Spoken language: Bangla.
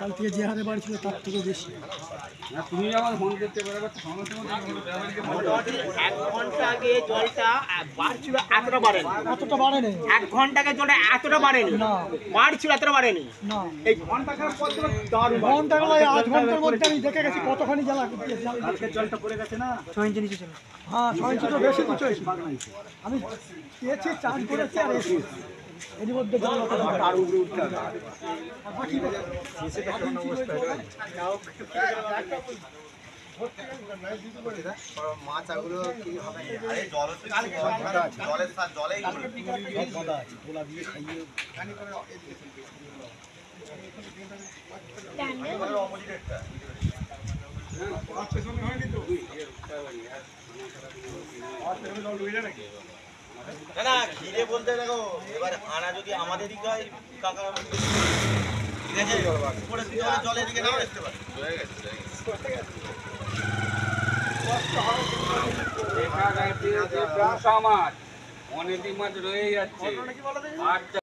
কাল থেকে যে হারে বাড়ছিল তার থেকে বেশি। তুমি যখন ফোন করতে পারবে 1 ঘন্টা আগে জলটা বাড়ছিল, এতটা বাড়েনি। এতটা বাড়েনি। 1 ঘন্টা আগে জলটা এতটা বাড়েনি, না বাড়ছিল এতটা বাড়েনি। না, এই ঘন্টা খারাপ পর থেকে দারুণ ঘন্টাগুলো 8 ঘন্টার মধ্যে আমি দেখে গেছি কতখানি জ্বালা। জলটা পড়ে গেছে না 6 ইঞ্চি নিচে ছিল। হ্যাঁ 6 ইঞ্চি তো বেশি নিচে হয়েছে। আমি পেয়েছি, চার্জ করেছি আর এসে এর মধ্যে জল আর উপরে উঠতে হবে। বাকি মাছগুলো কি হবে? না ঘিরে বলতে দেখো, এবার আনা যদি আমাদের দিকে হয় কাকা ঠিক আছে, উপরে দিকে হলে জলের দিকে নাও আসতে পারে। মাছ অনেক মাছ রয়ে যাচ্ছে।